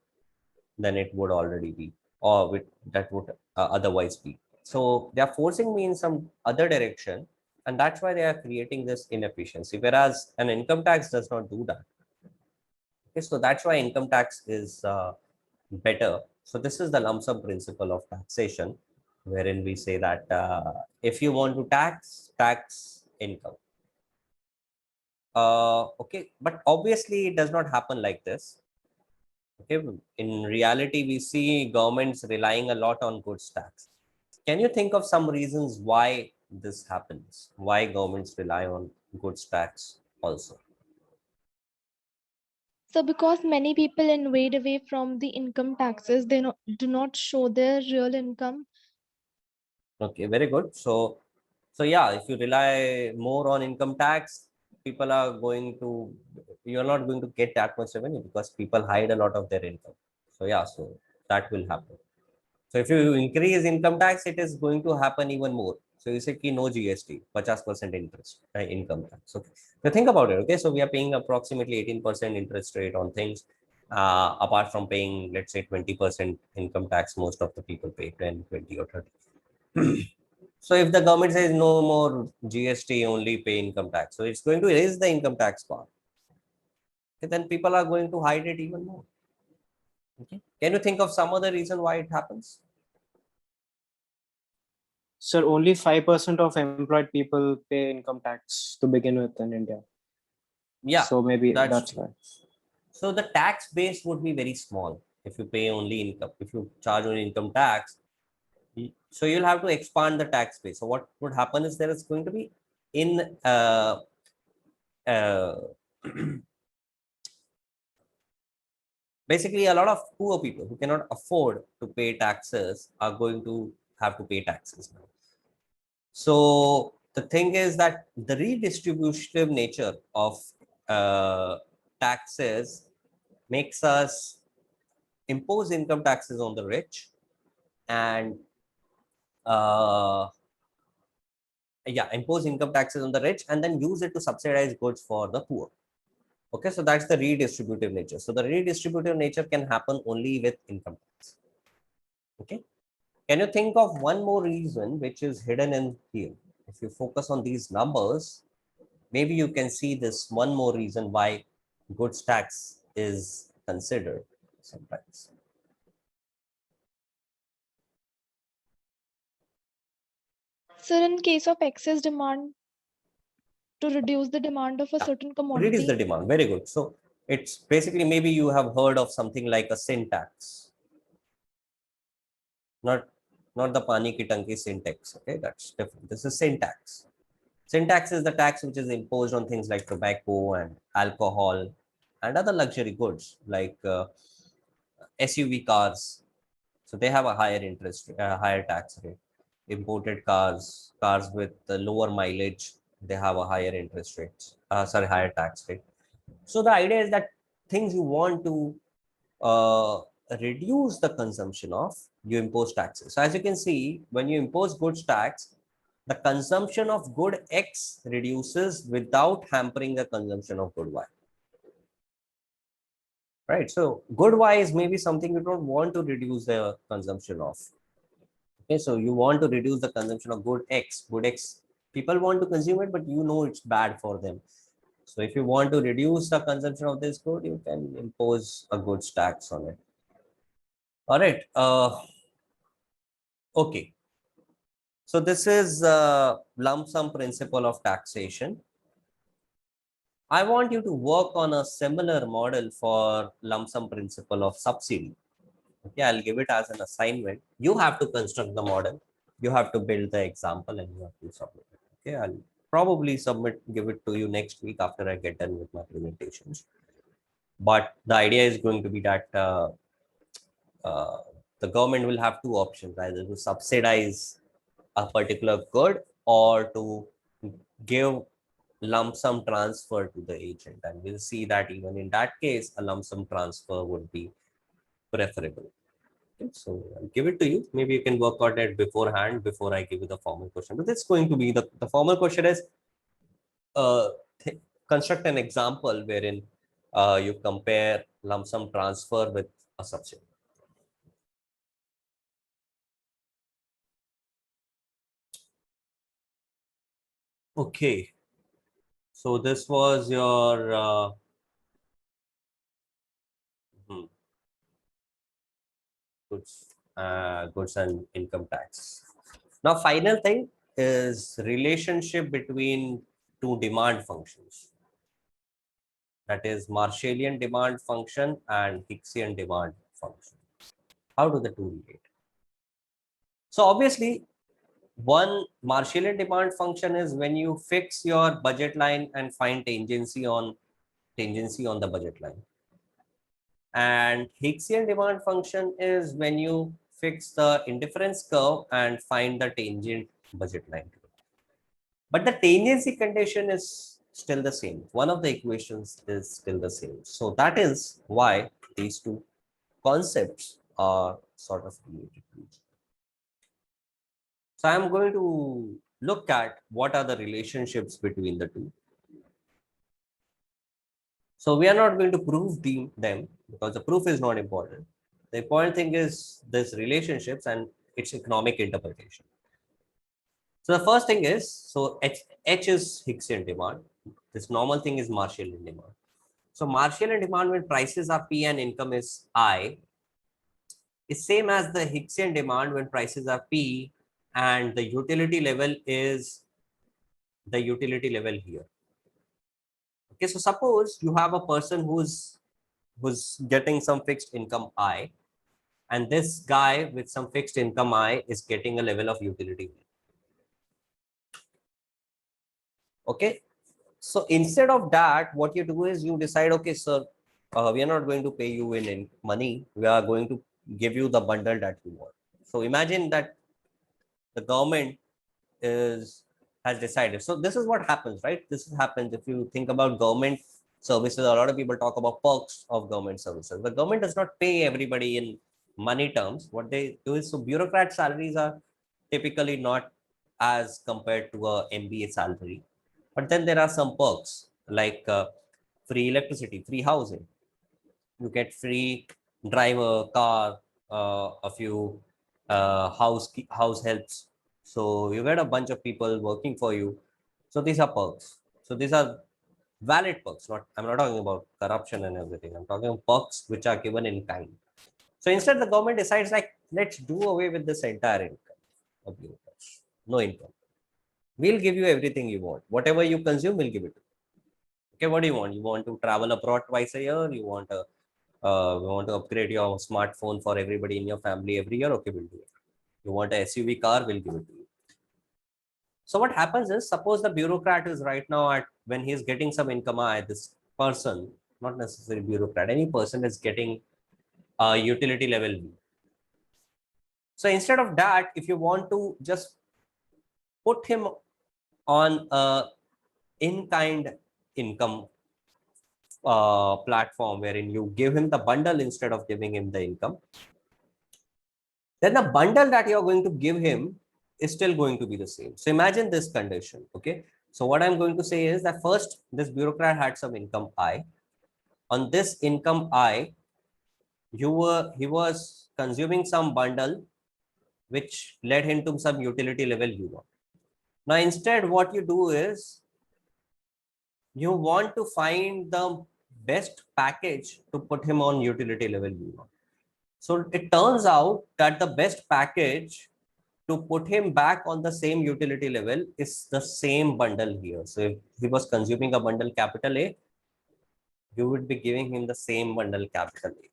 than it would already be, or that would otherwise be. So they are forcing me in some other direction, and that's why they are creating this inefficiency. Whereas an income tax does not do that. Okay, so that's why income tax is better. So this is the lump sum principle of taxation, wherein we say that if you want to tax income. Okay, but obviously it does not happen like this. Okay, in reality, we see governments relying a lot on goods tax. Can you think of some reasons why this happens? Why governments rely on goods tax also? So because many people invade away from the income taxes, they do not show their real income. Okay, very good. So yeah, if you rely more on income tax, people are going to, you're not going to get that much revenue because people hide a lot of their income. So yeah, so that will happen. So if you increase income tax, it is going to happen even more. So you say ki no GST, 50% interest, income tax. Okay. So think about it. Okay. So we are paying approximately 18% interest rate on things. Apart from paying, let's say 20% income tax, most of the people pay 10, 20 or 30. So if the government says no more GST, only pay income tax. So it's going to raise the income tax part. Okay, then people are going to hide it even more. Okay. Can you think of some other reason why it happens? Sir, only 5% of employed people pay income tax to begin with in India. Yeah. So maybe that's true. why. So the tax base would be very small if you pay only income. If you charge only income tax, so you'll have to expand the tax base. So what would happen is there is going to be in basically a lot of poor people who cannot afford to pay taxes are going to have to pay taxes now. So the thing is that the redistributive nature of taxes makes us impose income taxes on the rich and impose income taxes on the rich and then use it to subsidize goods for the poor. Okay, so that's the redistributive nature. So the redistributive nature can happen only with income tax. Okay, can you think of one more reason which is hidden in here? If you focus on these numbers, maybe you can see this one more reason why goods tax is considered sometimes. So in case of excess demand, to reduce the demand of a certain Reduce the commodity. demand. Very good. So it's basically, maybe you have heard of something like a sin tax. Not the pani ki tanki sin tax. Okay, that's different. This is sin tax. Sin tax is the tax which is imposed on things like tobacco and alcohol and other luxury goods like SUV cars. So they have a higher interest, higher tax rate. Imported cars with lower mileage, they have a higher interest rate. Higher tax rate. So the idea is that things you want to reduce the consumption of, you impose taxes. So as you can see, when you impose goods tax, the consumption of good X reduces without hampering the consumption of good Y. Right. So good Y is maybe something you don't want to reduce the consumption of. Okay. So you want to reduce the consumption of good X. Good X, people want to consume it, but you know it's bad for them. So if you want to reduce the consumption of this good, you can impose a goods tax on it. All right. Okay. So this is lump sum principle of taxation. I want you to work on a similar model for lump sum principle of subsidy. Okay, I'll give it as an assignment. You have to construct the model. You have to build the example and you have to submit it. Okay, I'll probably give it to you next week after I get done with my presentations. But the idea is going to be that uh, the government will have two options, either to subsidize a particular good or to give lump sum transfer to the agent. And we'll see that even in that case, a lump sum transfer would be preferable. Okay, so I'll give it to you. Maybe you can work on it beforehand before I give you the formal question. But it's going to be the formal question is construct an example wherein you compare lump sum transfer with a subsidy. Okay, so this was your goods and income tax. Now, final thing is relationship between two demand functions. That is Marshallian demand function and Hicksian demand function. How do the two relate? So obviously, one Marshallian demand function is when you fix your budget line and find tangency on the budget line. And Hicksian demand function is when you fix the indifference curve and find the tangent budget line. But the tangency condition is still the same. One of the equations is still the same. So that is why these two concepts are sort of related to each other. So I'm going to look at what are the relationships between the two. So we are not going to prove them because the proof is not important. The important thing is this relationships and its economic interpretation. So the first thing is, so H is Hicksian demand. This normal thing is Marshallian demand. So Marshallian demand when prices are P and income is I is same as the Hicksian demand when prices are P and the utility level is the utility level here. Okay, so suppose you have a person who's getting some fixed income I, and this guy with some fixed income I is getting a level of utility. Okay, so instead of that, what you do is you decide, okay, sir, we are not going to pay you in money. We are going to give you the bundle that you want. So imagine that the government has decided. So this is what happens, right? This happens if you think about government services. A lot of people talk about perks of government services. The government does not pay everybody in money terms. What they do is, so bureaucrat salaries are typically not as compared to a MBA salary. But then there are some perks like free electricity, free housing. You get free driver, car, a few house helps. So you get a bunch of people working for you. So these are perks. So these are valid perks. I'm not talking about corruption and everything. I'm talking about perks which are given in kind. So instead, the government decides like, let's do away with this entire income of bureaucrats. No income. We'll give you everything you want. Whatever you consume, we'll give it to you. Okay, what do you want? You want to travel abroad twice a year? You want to upgrade your smartphone for everybody in your family every year? Okay, we'll do it. You want a SUV car? We'll give it to you. So what happens is, suppose the bureaucrat is right now at when he's getting some income, this person, not necessarily bureaucrat, any person is getting a utility level B. So instead of that, if you want to just put him on a in-kind income platform wherein you give him the bundle instead of giving him the income, then the bundle that you're going to give him is still going to be the same. So imagine this condition. Okay, so what I'm going to say is that first, this bureaucrat had some income I. On this income I, he was consuming some bundle which led him to some utility level U1. Now instead, what you do is you want to find the best package to put him on utility level U1. So it turns out that the best package to put him back on the same utility level is the same bundle here. So if he was consuming a bundle capital A, you would be giving him the same bundle capital A.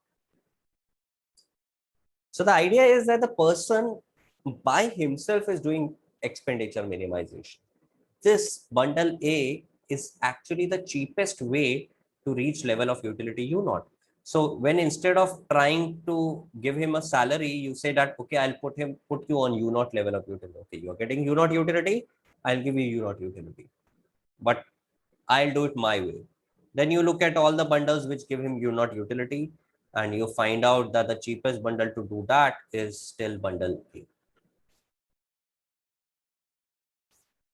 So the idea is that the person by himself is doing expenditure minimization. This bundle A is actually the cheapest way to reach level of utility U naught. So when instead of trying to give him a salary, you say that, okay, I'll put you on U naught level of utility. Okay, you're getting U naught utility, I'll give you U naught utility, but I'll do it my way. Then you look at all the bundles which give him U naught utility, and you find out that the cheapest bundle to do that is still bundle A.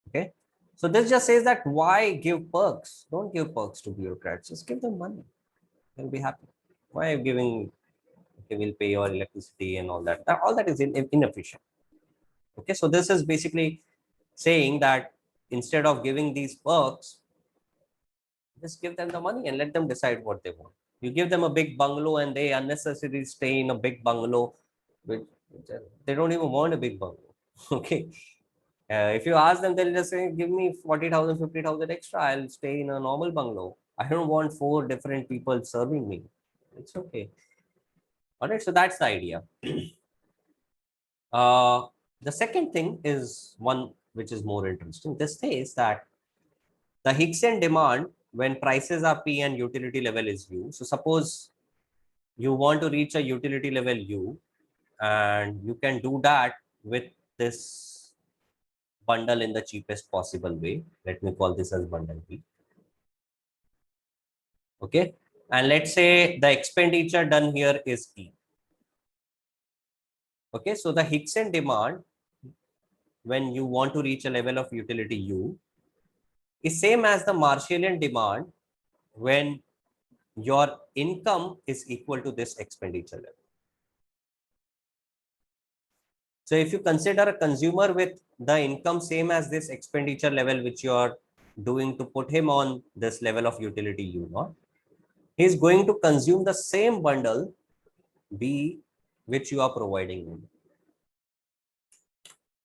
Okay. So this just says that why give perks? Don't give perks to bureaucrats. Just give them money. They'll be happy. Why are you giving? Okay, we'll pay your electricity and all that. All that is inefficient. Okay. So this is basically saying that instead of giving these perks, just give them the money and let them decide what they want. You give them a big bungalow and they unnecessarily stay in a big bungalow, which they don't even want a big bungalow. Okay. If you ask them, they'll just say, give me 40,000, 50,000 extra. I'll stay in a normal bungalow. I don't want 4 different people serving me. It's okay. All right. So that's the idea. The second thing is one which is more interesting. This says that the Hickson demand when prices are P and utility level is U. So suppose you want to reach a utility level U, and you can do that with this bundle in the cheapest possible way. Let me call this as bundle B. Okay. And let's say the expenditure done here is E. Okay. So the Hickson demand, when you want to reach a level of utility U, is same as the Marshallian demand when your income is equal to this expenditure level. So if you consider a consumer with the income same as this expenditure level, which you are doing to put him on this level of utility U naught, he is going to consume the same bundle B which you are providing him.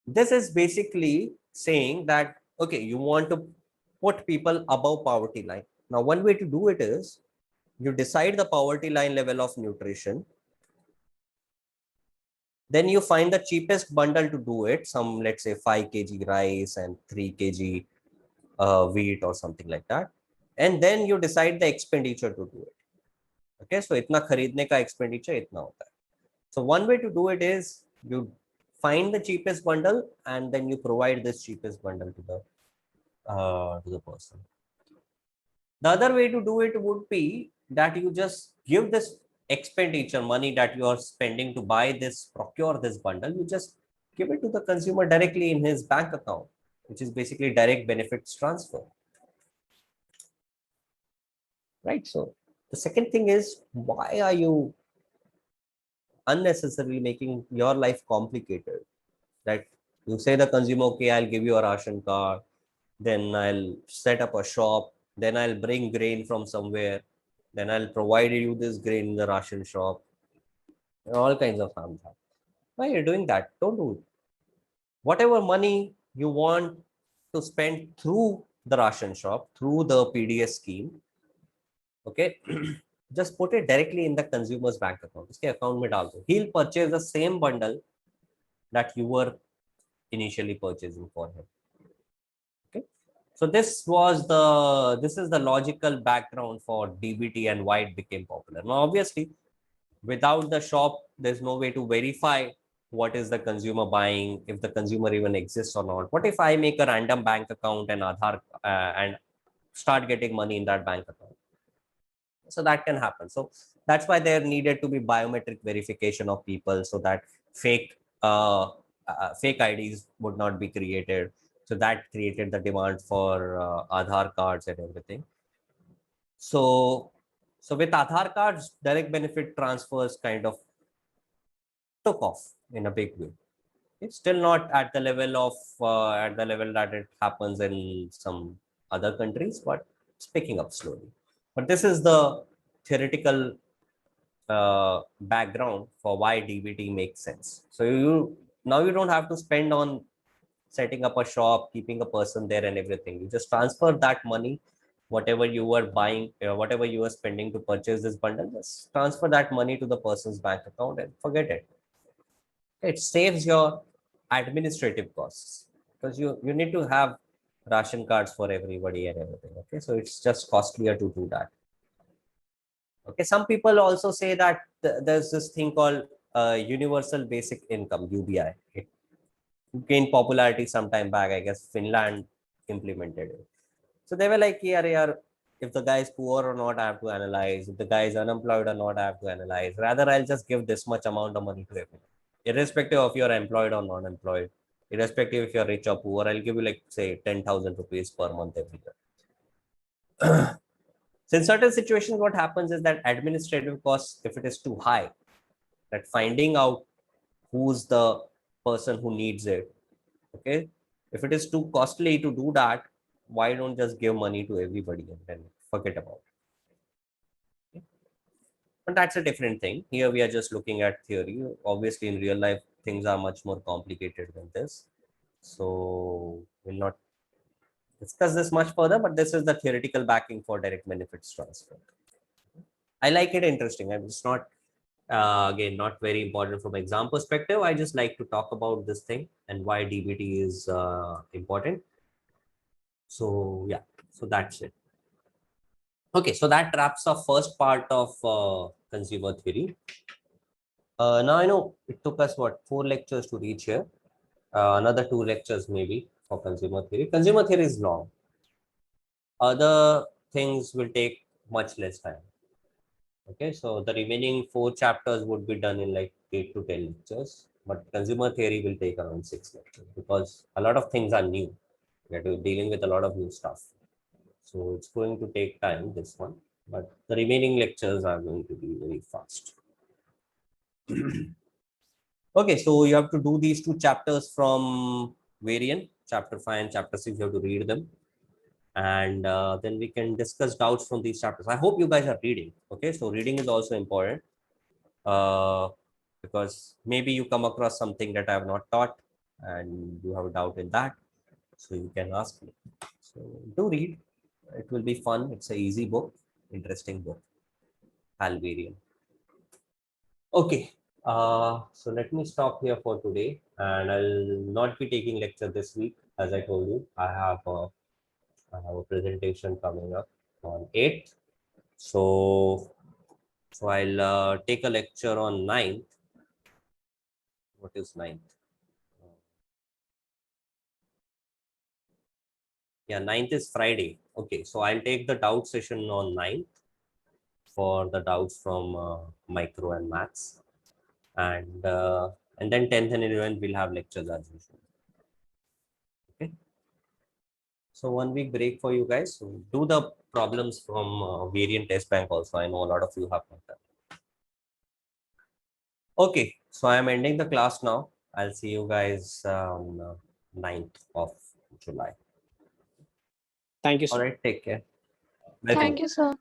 This is basically saying that, okay, you want to put people above poverty line. Now, one way to do it is you decide the poverty line level of nutrition. Then you find the cheapest bundle to do it, some, let's say 5 kg rice and 3 kg wheat or something like that. And then you decide the expenditure to do it. Okay, so itna kharidne ka expenditure itna hota hai. So one way to do it is you find the cheapest bundle and then you provide this cheapest bundle to the person. The other way to do it would be that you just give this expenditure money that you are spending to buy this, procure this bundle, you just give it to the consumer directly in his bank account, which is basically direct benefits transfer. Right. So the second thing is, why are you unnecessarily making your life complicated? That you say the consumer, okay, I'll give you a ration card, then I'll set up a shop, then I'll bring grain from somewhere, then I'll provide you this grain in the ration shop, and all kinds of harm. Why are you doing that? Don't do it. Whatever money you want to spend through the ration shop, through the PDS scheme, okay, just put it directly in the consumer's bank account. Uske account mein dal do. He'll purchase the same bundle that you were initially purchasing for him. Okay, so this is the logical background for DBT and why it became popular. Now, obviously, without the shop, there's no way to verify what is the consumer buying, if the consumer even exists or not. What if I make a random bank account and Aadhaar and start getting money in that bank account? So that can happen. So that's why there needed to be biometric verification of people, so that fake IDs would not be created. So that created the demand for Aadhaar cards and everything. So with Aadhaar cards, direct benefit transfers kind of took off in a big way. It's still not at the level of that it happens in some other countries, but it's picking up slowly. But this is the theoretical background for why DBT makes sense. So now you don't have to spend on setting up a shop, keeping a person there and everything. You just transfer that money, whatever you were buying, whatever you were spending to purchase this bundle, just transfer that money to the person's bank account and forget it. It saves your administrative costs because you need to have ration cards for everybody and everything. Okay, so it's just costlier to do that. Okay, some people also say that there's this thing called universal basic income, UBI. It gained popularity some time back. I guess Finland implemented it. So they were like, yeah, if the guy is poor or not, I have to analyze. If the guy is unemployed or not, I have to analyze. Rather, I'll just give this much amount of money to everyone, irrespective of you're employed or non-employed, irrespective if you're rich or poor. I'll give you like say 10,000 rupees per month every year. So in certain situations, what happens is that administrative costs, if it is too high, that finding out who's the person who needs it, okay, if it is too costly to do that, why don't just give money to everybody and then forget about it? Okay? But that's a different thing. Here we are just looking at theory. Obviously, in real life, things are much more complicated than this. So we'll not discuss this much further, but this is the theoretical backing for direct benefits transfer. I like it interesting. I'm just not, again, not very important from exam perspective. I just like to talk about this thing and why DBT is important. So yeah, so that's it. Okay, so that wraps up first part of consumer theory. Now I know it took us what 4 lectures to reach here. Another 2 lectures maybe for consumer theory. Consumer theory is long. Other things will take much less time. Okay, so the remaining 4 chapters would be done in like 8 to 10 lectures, but consumer theory will take around 6 lectures because a lot of things are new. We are dealing with a lot of new stuff. So it's going to take time, this one, but the remaining lectures are going to be very fast. Okay, so you have to do these 2 chapters from Variant, chapter 5 and chapter 6, you have to read them. And then we can discuss doubts from these chapters. I hope you guys are reading. Okay, so reading is also important because maybe you come across something that I have not taught and you have a doubt in that. So you can ask me. So do read. It will be fun. It's an easy book, interesting book. Halvarian. Okay, so let me stop here for today, and I'll not be taking lecture this week. As I told you, I have a presentation coming up on 8th. So I'll take a lecture on 9th. What is 9th? Yeah, 9th is Friday. Okay, so I'll take the doubt session on 9th for the doubts from micro and maths. And then 10th and 11th we'll have lectures as usual. Okay. So 1 week break for you guys. So do the problems from Variant Test Bank also. I know a lot of you have not done. Okay, so I'm ending the class now. I'll see you guys on 9th of July. Thank you, sir. All right, take care. Welcome. Thank you, sir.